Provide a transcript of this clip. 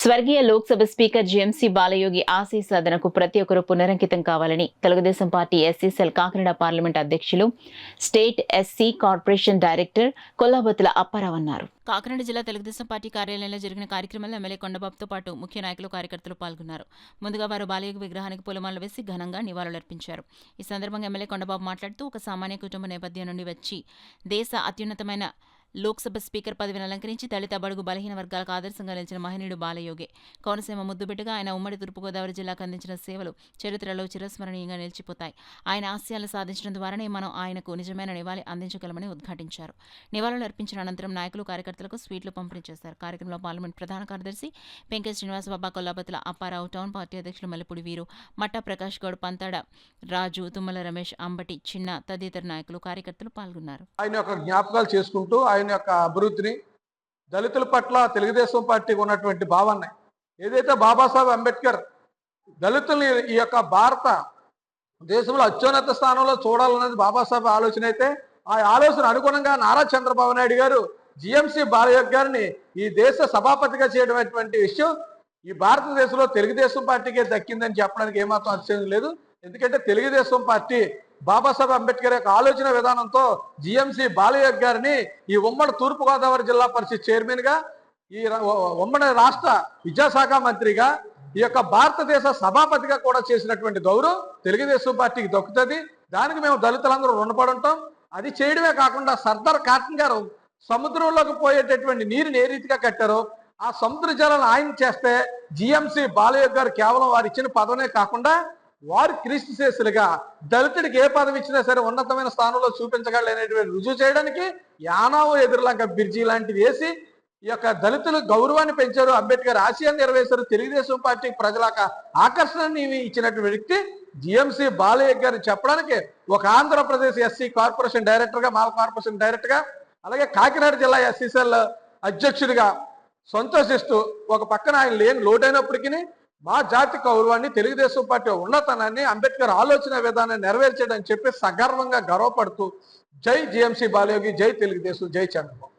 స్వర్గీయ Lok Sabha speaker GMC Balayogi ఆశయ సాధనకు ప్రతి ఒక్కరూ పునరంకితం కావాలని Telugu Desam party SC cell Kakinada parliament అధ్యక్షులు, state SC corporation director Kollabattula Apparao అన్నారు. కాకినాడ జిల్లా తెలుగుదేశం పార్టీ కార్యాలయంలో జరిగిన కార్యక్రమంలో ఎమ్మెల్యే కొండబాబుతో పాటు ముఖ్య నాయకులు, కార్యకర్తలు పాల్గొన్నారు. ముందుగా వారు బాలయోగి విగ్రహానికి పూలమాలలు వేసి ఘనంగా నివాళులర్పించారు. ఈ సందర్భంగా ఎమ్మెల్యే కొండబాబు మాట్లాడుతూ, ఒక సామాన్య కుటుంబ నేపథ్యం నుండి వచ్చి దేశ అత్యున్నతమైన లోక్సభ స్పీకర్ పదవిని అలంకరించి దళిత, బడుగు, బలహీన వర్గాలకు ఆదర్శంగా నిలిచిన మహనీయుడు బాలయోగి. కోనసీమ ముద్దుబిడ్డగా ఆయన ఉమ్మడి తూర్పుగోదావరి జిల్లాకు అందించిన సేవలు చరిత్రలో చిరస్మరణీయంగా నిలిచిపోతాయి. ఆయన ఆశయాలను సాధించడం ద్వారానే మనం ఆయనకు నిజమైన నివాళి అందించగలమని ఉద్ఘాటించారు. నివాళులు అర్పించిన అనంతరం నాయకులు, కార్యకర్తలకు స్వీట్లు పంపిణీ చేశారు. కార్యక్రమంలో పార్లమెంట్ ప్రధాన కార్యదర్శి పెంకే శ్రీనివాసబాబా, కొల్లాబత్తుల అప్పారావు, టౌన్ పార్టీ అధ్యక్షులు మల్లెపూడి వీరు, మట్టా ప్రకాష్ గౌడ్, పంతాడ రాజు, తుమ్మల రమేష్, అంబటి చిన్న తదితర నాయకులు, కార్యకర్తలు పాల్గొన్నారు. ఆయన యొక్క జ్ఞాపకాలు చేసుకుంటూ ఆయన యొక్క అభివృద్ధిని, దళితుల పట్ల తెలుగుదేశం పార్టీకి ఉన్నటువంటి భావాన్ని, ఏదైతే బాబాసాహెబ్ అంబేద్కర్ దళితుల్ని ఈ యొక్క భారత దేశంలో అత్యున్నత స్థానంలో చూడాలన్నది బాబాసాహెబ్ ఆలోచన అయితే, ఆ ఆలోచన అనుగుణంగా నారా చంద్రబాబు నాయుడు గారు జిఎంసి బాలయోగి గారిని ఈ దేశ సభాపతిగా చేయడం విషయం ఈ భారతదేశంలో తెలుగుదేశం పార్టీకే దక్కిందని చెప్పడానికి ఏమాత్రం అతిశయం లేదు. ఎందుకంటే తెలుగుదేశం పార్టీ బాబాసాహెబ్ అంబేద్కర్ యొక్క ఆలోచన విధానంతో జిఎంసి బాలయోగి గారిని ఈ ఉమ్మడి తూర్పుగోదావరి జిల్లా పరిషత్ చైర్మన్ గా, ఈ ఉమ్మడి రాష్ట్ర విద్యాశాఖ మంత్రిగా, ఈ యొక్క భారతదేశ సభాపతిగా కూడా చేసినటువంటి గౌరవం తెలుగుదేశం పార్టీకి దక్కుతుంది. దానికి మేము దళితులందరూ రుణపడి ఉంటాం. అది చేయడమే కాకుండా సర్దార్ కాటన్ గారు సముద్రంలోకి పోయేటటువంటి నీరుని ఏ రీతిగా కట్టారో ఆ సముద్ర జలాలను ఆయన చేస్తే జిఎంసి బాలయోగి గారు కేవలం వారు ఇచ్చిన పదవనే కాకుండా వారు క్రీస్తు శేషులుగా దళితుడికి ఏ పదవి ఇచ్చినా సరే ఉన్నతమైన స్థానంలో చూపించగలనేటువంటి రుజువు చేయడానికి యానావు ఎదురులంక బిర్జీ లాంటివి వేసి ఈ యొక్క దళితుల గౌరవాన్ని పెంచారు. అంబేద్కర్ ఆశయాన్ని నెరవేర్చారు. తెలుగుదేశం పార్టీ ప్రజలకు ఆకర్షణని ఇచ్చినటువంటి వ్యక్తి జిఎంసి బాలయోగి గారు చెప్పడానికి ఒక ఆంధ్రప్రదేశ్ ఎస్సీ కార్పొరేషన్ డైరెక్టర్గా, మాల కార్పొరేషన్ డైరెక్టర్గా, అలాగే కాకినాడ జిల్లా ఎస్సీసీఎల్ అధ్యక్షుడిగా సంతోషిస్తూ, ఒక పక్కన ఆయన లేని లోటైనప్పటికీ మా జాతి గౌరవాన్ని, తెలుగుదేశం పార్టీ ఉన్నతనాన్ని, అంబేద్కర్ ఆలోచన విధానాన్ని నెరవేర్చాడని చెప్పి సగర్వంగా గర్వపడుతూ జై జిఎంసి బాలయోగి, జై తెలుగుదేశం, జై చంద్రబాబు.